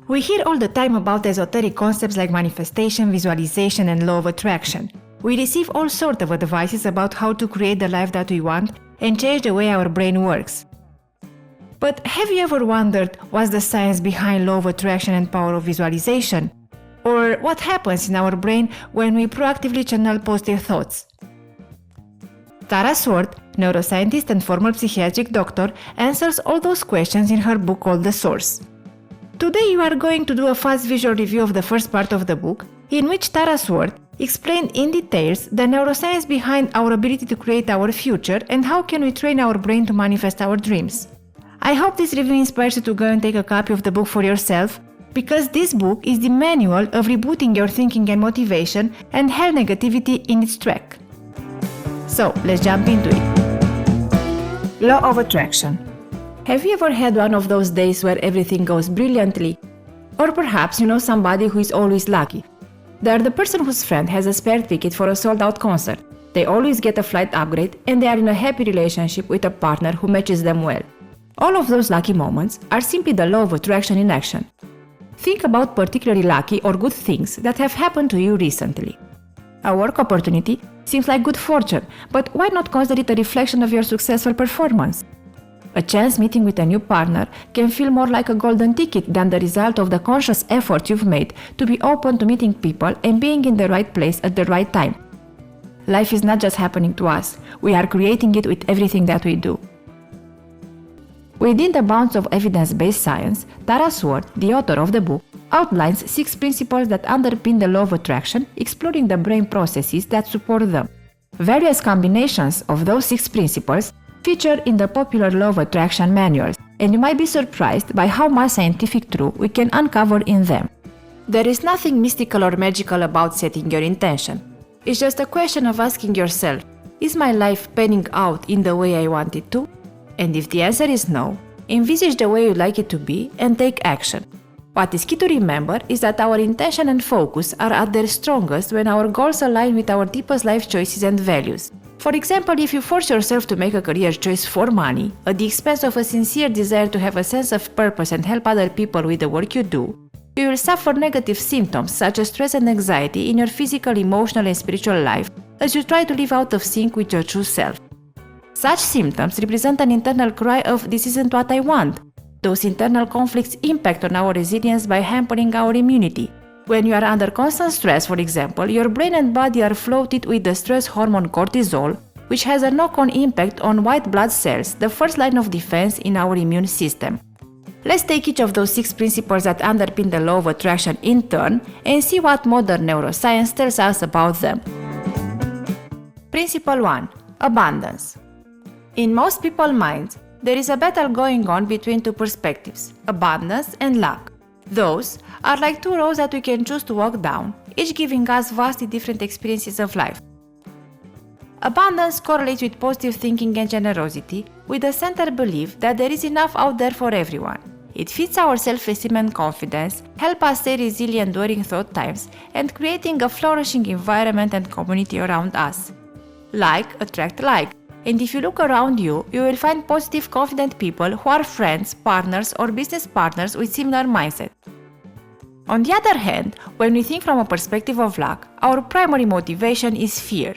We hear all the time about esoteric concepts like manifestation, visualization, and law of attraction. We receive all sorts of advices about how to create the life that we want and change the way our brain works. But have you ever wondered what's the science behind law of attraction and power of visualization? Or what happens in our brain when we proactively channel positive thoughts? Tara Swart, neuroscientist and former psychiatric doctor, answers all those questions in her book called The Source. Today you are going to do a fast visual review of the first part of the book, in which Tara Swart explained in details the neuroscience behind our ability to create our future and how can we train our brain to manifest our dreams. I hope this review inspires you to go and take a copy of the book for yourself, because this book is the manual of rebooting your thinking and motivation and held negativity in its track. So, let's jump into it. Law of attraction. Have you ever had one of those days where everything goes brilliantly? Or perhaps you know somebody who is always lucky. They are the person whose friend has a spare ticket for a sold-out concert. They always get a flight upgrade and they are in a happy relationship with a partner who matches them well. All of those lucky moments are simply the law of attraction in action. Think about particularly lucky or good things that have happened to you recently. A work opportunity seems like good fortune, but why not consider it a reflection of your successful performance? A chance meeting with a new partner can feel more like a golden ticket than the result of the conscious effort you've made to be open to meeting people and being in the right place at the right time. Life is not just happening to us, we are creating it with everything that we do. Within the bounds of evidence-based science, Tara Swart, the author of the book, outlines 6 principles that underpin the law of attraction, exploring the brain processes that support them. Various combinations of those 6 principles feature in the popular law of attraction manuals, and you might be surprised by how much scientific truth we can uncover in them. There is nothing mystical or magical about setting your intention. It's just a question of asking yourself, is my life panning out in the way I want it to? And if the answer is no, envisage the way you'd like it to be and take action. What is key to remember is that our intention and focus are at their strongest when our goals align with our deepest life choices and values. For example, if you force yourself to make a career choice for money, at the expense of a sincere desire to have a sense of purpose and help other people with the work you do, you will suffer negative symptoms such as stress and anxiety in your physical, emotional, and spiritual life as you try to live out of sync with your true self. Such symptoms represent an internal cry of "this isn't what I want." Those internal conflicts impact on our resilience by hampering our immunity. When you are under constant stress, for example, your brain and body are flooded with the stress hormone cortisol, which has a knock-on impact on white blood cells, the first line of defense in our immune system. Let's take each of those 6 principles that underpin the law of attraction in turn and see what modern neuroscience tells us about them. Principle 1. Abundance. In most people's minds, there is a battle going on between 2 perspectives, abundance and lack. Those are like 2 roads that we can choose to walk down, each giving us vastly different experiences of life. Abundance correlates with positive thinking and generosity, with a centered belief that there is enough out there for everyone. It feeds our self-esteem and confidence, helps us stay resilient during tough times, and creating a flourishing environment and community around us. Like attract like. And if you look around you, you will find positive, confident people who are friends, partners, or business partners with similar mindset. On the other hand, when we think from a perspective of lack, our primary motivation is fear.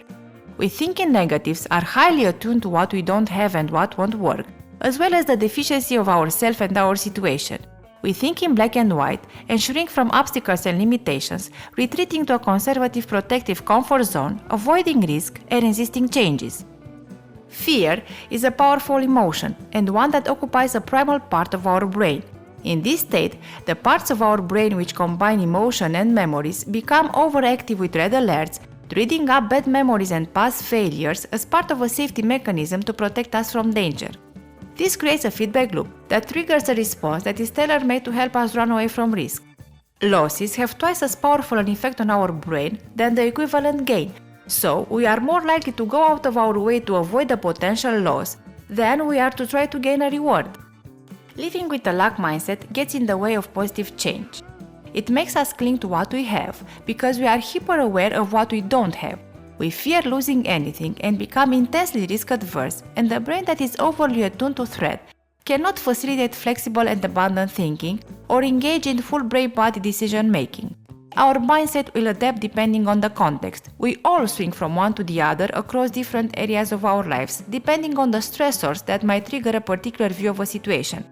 We think in negatives, are highly attuned to what we don't have and what won't work, as well as the deficiency of ourselves and our situation. We think in black and white and shrink from obstacles and limitations, retreating to a conservative, protective comfort zone, avoiding risk and resisting changes. Fear is a powerful emotion and one that occupies a primal part of our brain. In this state, the parts of our brain which combine emotion and memories become overactive with red alerts, triggering up bad memories and past failures as part of a safety mechanism to protect us from danger. This creates a feedback loop that triggers a response that is tailor-made to help us run away from risk. Losses have twice as powerful an effect on our brain than the equivalent gain, so we are more likely to go out of our way to avoid a potential loss than we are to try to gain a reward. Living with a lack mindset gets in the way of positive change. It makes us cling to what we have because we are hyper-aware of what we don't have. We fear losing anything and become intensely risk-averse, and the brain that is overly attuned to threat cannot facilitate flexible and abundant thinking, or engage in full brain-body decision-making. Our mindset will adapt depending on the context. We all swing from one to the other across different areas of our lives, depending on the stressors that might trigger a particular view of a situation.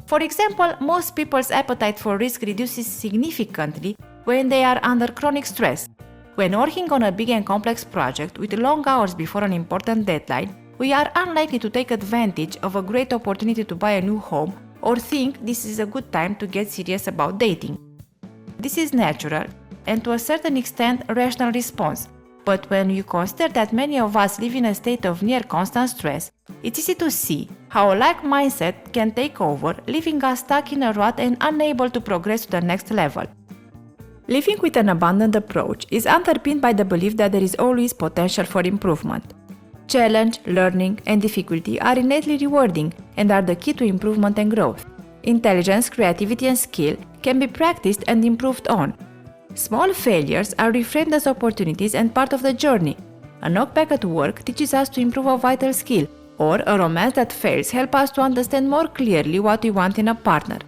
For example, most people's appetite for risk reduces significantly when they are under chronic stress. When working on a big and complex project with long hours before an important deadline, we are unlikely to take advantage of a great opportunity to buy a new home or think this is a good time to get serious about dating. This is natural and to a certain extent a rational response, but when you consider that many of us live in a state of near constant stress, it's easy to see how a lack mindset can take over, leaving us stuck in a rut and unable to progress to the next level. Living with an abundant approach is underpinned by the belief that there is always potential for improvement. Challenge, learning, and difficulty are innately rewarding and are the key to improvement and growth. Intelligence, creativity, and skill can be practiced and improved on. Small failures are reframed as opportunities and part of the journey. A knockback at work teaches us to improve a vital skill, or a romance that fails helps us to understand more clearly what we want in a partner.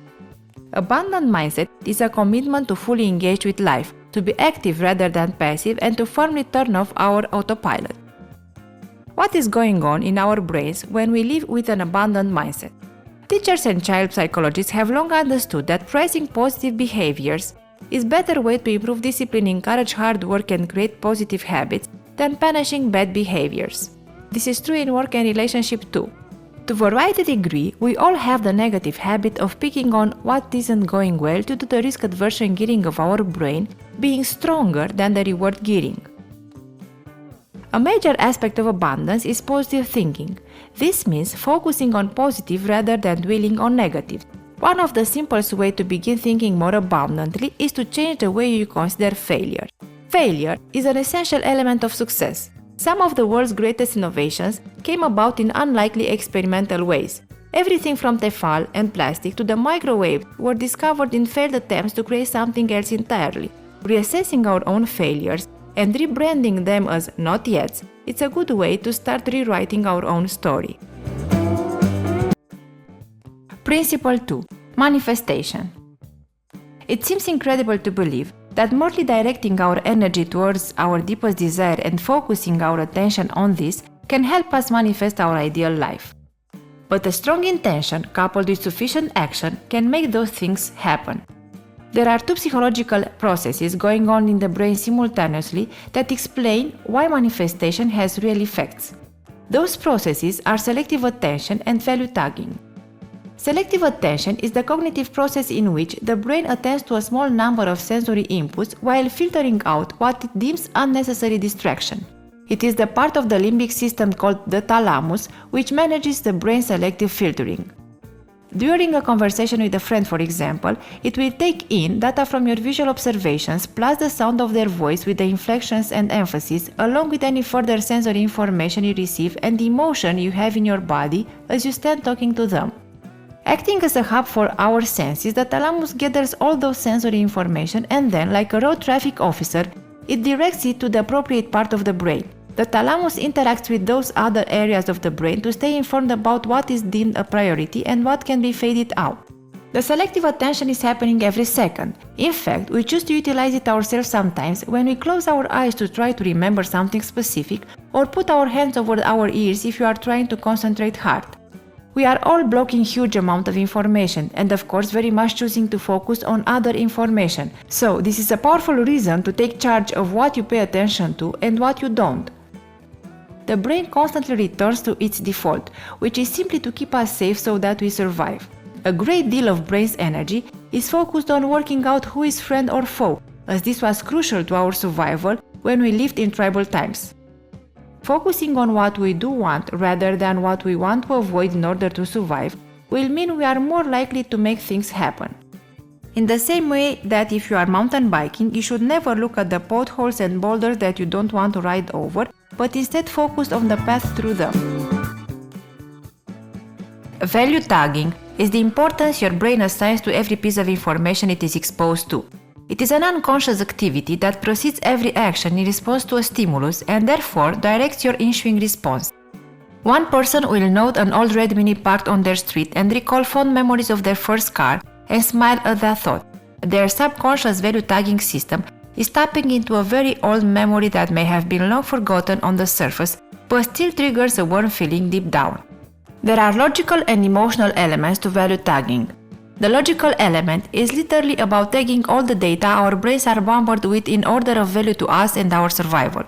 Abundant mindset is a commitment to fully engage with life, to be active rather than passive, and to firmly turn off our autopilot. What is going on in our brains when we live with an abundant mindset? Teachers and child psychologists have long understood that praising positive behaviors is a better way to improve discipline, encourage hard work, and create positive habits than punishing bad behaviors. This is true in work and relationship too. To a variety degree, we all have the negative habit of picking on what isn't going well due to the risk aversion gearing of our brain being stronger than the reward gearing. A major aspect of abundance is positive thinking. This means focusing on positive rather than dwelling on negative. One of the simplest ways to begin thinking more abundantly is to change the way you consider failure. Failure is an essential element of success. Some of the world's greatest innovations came about in unlikely experimental ways. Everything from Tefal and plastic to the microwave were discovered in failed attempts to create something else entirely. Reassessing our own failures and rebranding them as not yet, it's a good way to start rewriting our own story. Principle 2. Manifestation. It seems incredible to believe that merely directing our energy towards our deepest desire and focusing our attention on this can help us manifest our ideal life. But a strong intention coupled with sufficient action can make those things happen. There are two psychological processes going on in the brain simultaneously that explain why manifestation has real effects. Those processes are selective attention and value tagging. Selective attention is the cognitive process in which the brain attends to a small number of sensory inputs while filtering out what it deems unnecessary distraction. It is the part of the limbic system called the thalamus which manages the brain's selective filtering. During a conversation with a friend, for example, it will take in data from your visual observations plus the sound of their voice with the inflections and emphasis, along with any further sensory information you receive and the emotion you have in your body as you stand talking to them. Acting as a hub for our senses, the thalamus gathers all those sensory information and then, like a road traffic officer, it directs it to the appropriate part of the brain. The thalamus interacts with those other areas of the brain to stay informed about what is deemed a priority and what can be faded out. The selective attention is happening every second. In fact, we choose to utilize it ourselves sometimes when we close our eyes to try to remember something specific or put our hands over our ears if you are trying to concentrate hard. We are all blocking huge amount of information and of course very much choosing to focus on other information. So this is a powerful reason to take charge of what you pay attention to and what you don't. The brain constantly returns to its default, which is simply to keep us safe so that we survive. A great deal of brain's energy is focused on working out who is friend or foe, as this was crucial to our survival when we lived in tribal times. Focusing on what we do want rather than what we want to avoid in order to survive will mean we are more likely to make things happen. In the same way that if you are mountain biking, you should never look at the potholes and boulders that you don't want to ride over, but instead focus on the path through them. Value tagging is the importance your brain assigns to every piece of information it is exposed to. It is an unconscious activity that precedes every action in response to a stimulus and therefore directs your ensuing response. One person will note an old red Mini parked on their street and recall fond memories of their first car, and smile at that thought. Their subconscious value tagging system is tapping into a very old memory that may have been long forgotten on the surface, but still triggers a warm feeling deep down. There are logical and emotional elements to value tagging. The logical element is literally about tagging all the data our brains are bombarded with in order of value to us and our survival.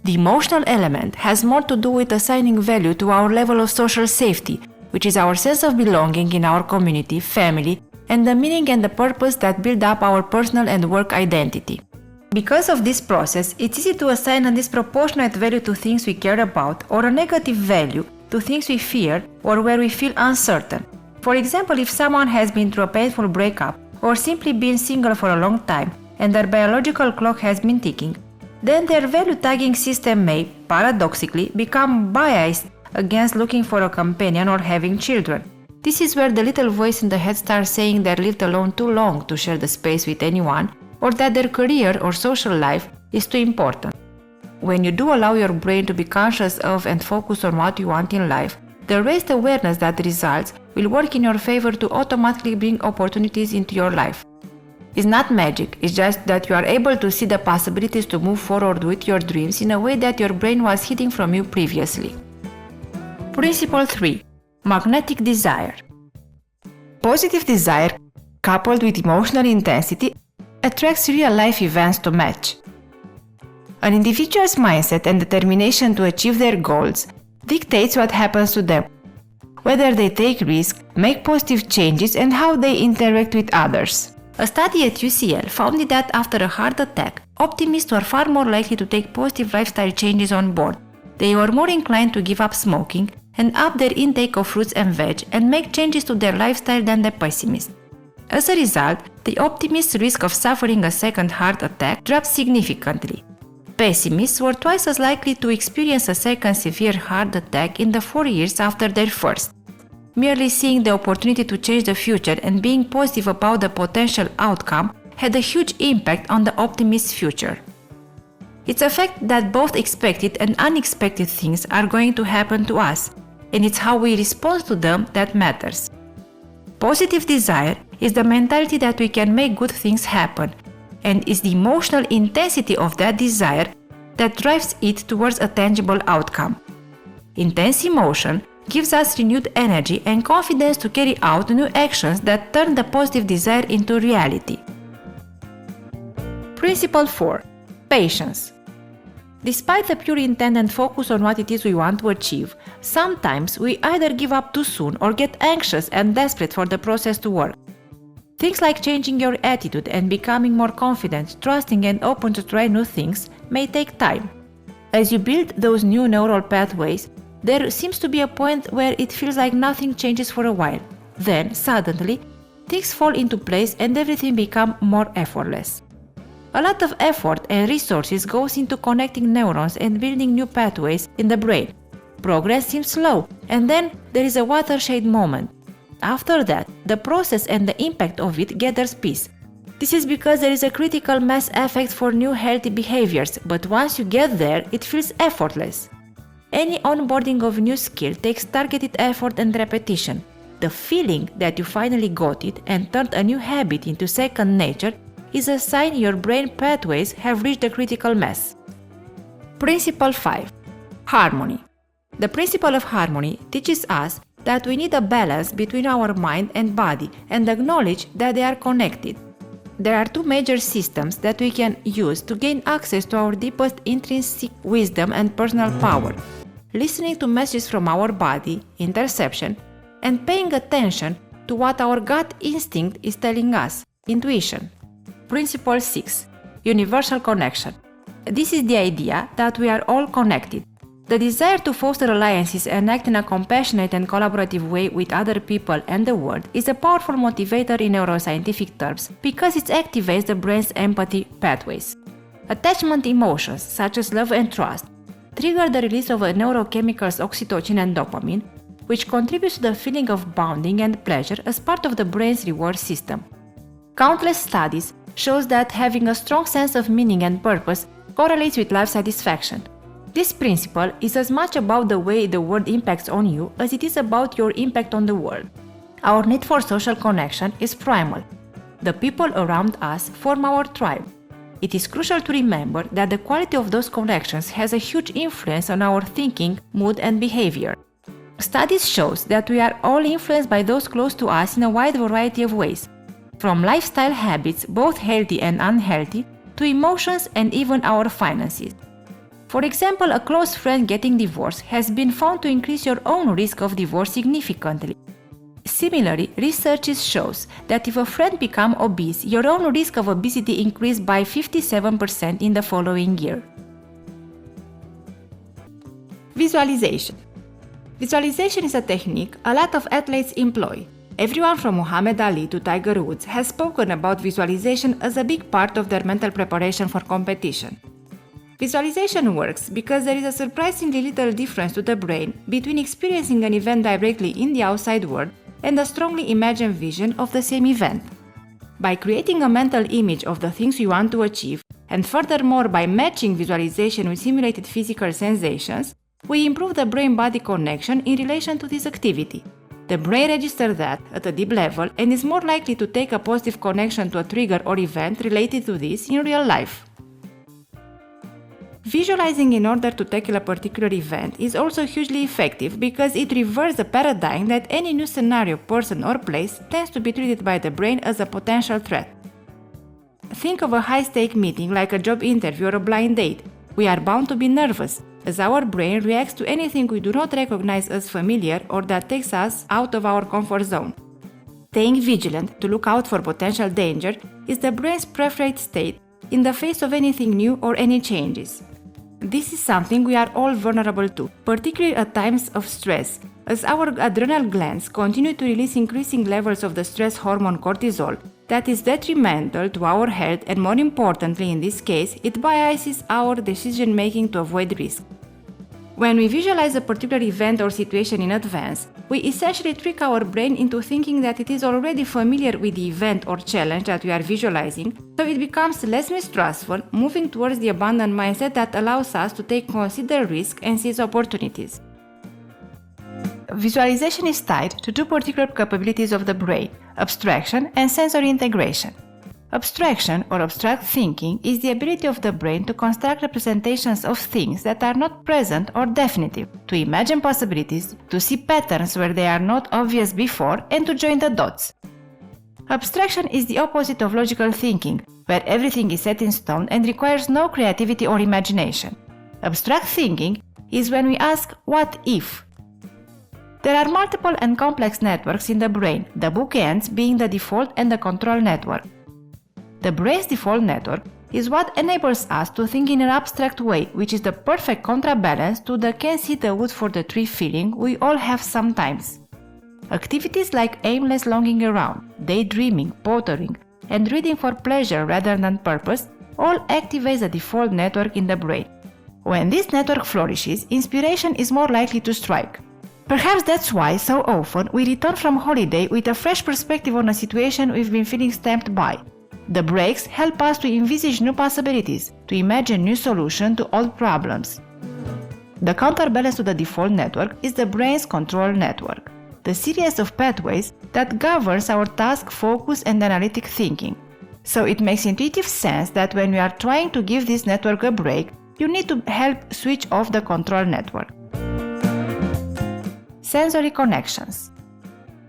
The emotional element has more to do with assigning value to our level of social safety, which is our sense of belonging in our community, family, and the meaning and the purpose that build up our personal and work identity. Because of this process, it's easy to assign a disproportionate value to things we care about or a negative value to things we fear or where we feel uncertain. For example, if someone has been through a painful breakup or simply been single for a long time and their biological clock has been ticking, then their value tagging system may, paradoxically, become biased against looking for a companion or having children. This is where the little voice in the head starts saying they're lived alone too long to share the space with anyone, or that their career or social life is too important. When you do allow your brain to be conscious of and focus on what you want in life, the raised awareness that results will work in your favor to automatically bring opportunities into your life. It's not magic, it's just that you are able to see the possibilities to move forward with your dreams in a way that your brain was hiding from you previously. Principle 3. Magnetic desire. Positive desire, coupled with emotional intensity, attracts real-life events to match. An individual's mindset and determination to achieve their goals dictates what happens to them, whether they take risks, make positive changes, and how they interact with others. A study at UCL found that after a heart attack, optimists were far more likely to take positive lifestyle changes on board. They were more inclined to give up smoking and up their intake of fruits and veg and make changes to their lifestyle than the pessimists. As a result, the optimist's risk of suffering a second heart attack dropped significantly. Pessimists were twice as likely to experience a second severe heart attack in the 4 years after their first. Merely seeing the opportunity to change the future and being positive about the potential outcome had a huge impact on the optimist's future. It's a fact that both expected and unexpected things are going to happen to us, and it's how we respond to them that matters. Positive desire is the mentality that we can make good things happen, and is the emotional intensity of that desire that drives it towards a tangible outcome. Intense emotion gives us renewed energy and confidence to carry out new actions that turn the positive desire into reality. Principle 4. Patience. Despite the pure intent and focus on what it is we want to achieve, sometimes we either give up too soon or get anxious and desperate for the process to work. Things like changing your attitude and becoming more confident, trusting and open to try new things may take time. As you build those new neural pathways, there seems to be a point where it feels like nothing changes for a while. Then, suddenly, things fall into place and everything becomes more effortless. A lot of effort and resources goes into connecting neurons and building new pathways in the brain. Progress seems slow, and then there is a watershed moment. After that, the process and the impact of it gathers pace. This is because there is a critical mass effect for new healthy behaviors, but once you get there, it feels effortless. Any onboarding of new skill takes targeted effort and repetition. The feeling that you finally got it and turned a new habit into second nature is a sign your brain pathways have reached a critical mass. Principle 5. Harmony. The principle of harmony teaches us that we need a balance between our mind and body and acknowledge that they are connected. There are two major systems that we can use to gain access to our deepest intrinsic wisdom and personal power: listening to messages from our body, interception, and paying attention to what our gut instinct is telling us, intuition. Principle 6. Universal connection. This is the idea that we are all connected. The desire to foster alliances and act in a compassionate and collaborative way with other people and the world is a powerful motivator in neuroscientific terms because it activates the brain's empathy pathways. Attachment emotions, such as love and trust, trigger the release of neurochemicals oxytocin and dopamine, which contributes to the feeling of bonding and pleasure as part of the brain's reward system. Countless studies shows that having a strong sense of meaning and purpose correlates with life satisfaction. This principle is as much about the way the world impacts on you as it is about your impact on the world. Our need for social connection is primal. The people around us form our tribe. It is crucial to remember that the quality of those connections has a huge influence on our thinking, mood, and behavior. Studies show that we are all influenced by those close to us in a wide variety of ways, from lifestyle habits, both healthy and unhealthy, to emotions and even our finances. For example, a close friend getting divorced has been found to increase your own risk of divorce significantly. Similarly, research shows that if a friend becomes obese, your own risk of obesity increased by 57% in the following year. Visualization. Visualization is a technique a lot of athletes employ. Everyone from Muhammad Ali to Tiger Woods has spoken about visualization as a big part of their mental preparation for competition. Visualization works because there is a surprisingly little difference to the brain between experiencing an event directly in the outside world and a strongly imagined vision of the same event. By creating a mental image of the things you want to achieve, and furthermore by matching visualization with simulated physical sensations, we improve the brain-body connection in relation to this activity. The brain registers that at a deep level and is more likely to take a positive connection to a trigger or event related to this in real life. Visualizing in order to tackle a particular event is also hugely effective because it reverses the paradigm that any new scenario, person, or place tends to be treated by the brain as a potential threat. Think of a high-stake meeting like a job interview or a blind date. We are bound to be nervous, as our brain reacts to anything we do not recognize as familiar or that takes us out of our comfort zone. Staying vigilant to look out for potential danger is the brain's preferred state in the face of anything new or any changes. This is something we are all vulnerable to, particularly at times of stress, as our adrenal glands continue to release increasing levels of the stress hormone cortisol that is detrimental to our health, and more importantly in this case, it biases our decision-making to avoid risk. When we visualize a particular event or situation in advance, we essentially trick our brain into thinking that it is already familiar with the event or challenge that we are visualizing, so it becomes less mistrustful, moving towards the abundant mindset that allows us to take considered risk and seize opportunities. Visualization is tied to two particular capabilities of the brain: abstraction and sensory integration. Abstraction, or abstract thinking, is the ability of the brain to construct representations of things that are not present or definitive, to imagine possibilities, to see patterns where they are not obvious before, and to join the dots. Abstraction is the opposite of logical thinking, where everything is set in stone and requires no creativity or imagination. Abstract thinking is when we ask, what if? There are multiple and complex networks in the brain, the bookends being the default and the control network. The brain's default network is what enables us to think in an abstract way, which is the perfect counterbalance to the can't see the wood for the tree feeling we all have sometimes. Activities like aimless longing around, daydreaming, pottering, and reading for pleasure rather than purpose all activate the default network in the brain. When this network flourishes, inspiration is more likely to strike. Perhaps that's why so often we return from holiday with a fresh perspective on a situation we've been feeling stamped by. The breaks help us to envisage new possibilities, to imagine new solutions to old problems. The counterbalance to the default network is the brain's control network, the series of pathways that governs our task, focus, and analytic thinking. So it makes intuitive sense that when we are trying to give this network a break, you need to help switch off the control network. Sensory connections.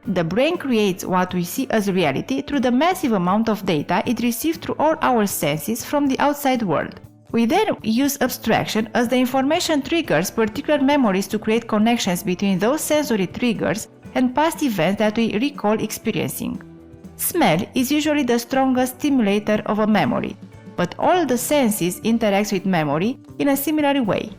The brain creates what we see as reality through the massive amount of data it receives through all our senses from the outside world. We then use abstraction as the information triggers particular memories to create connections between those sensory triggers and past events that we recall experiencing. Smell is usually the strongest stimulator of a memory, but all the senses interact with memory in a similar way.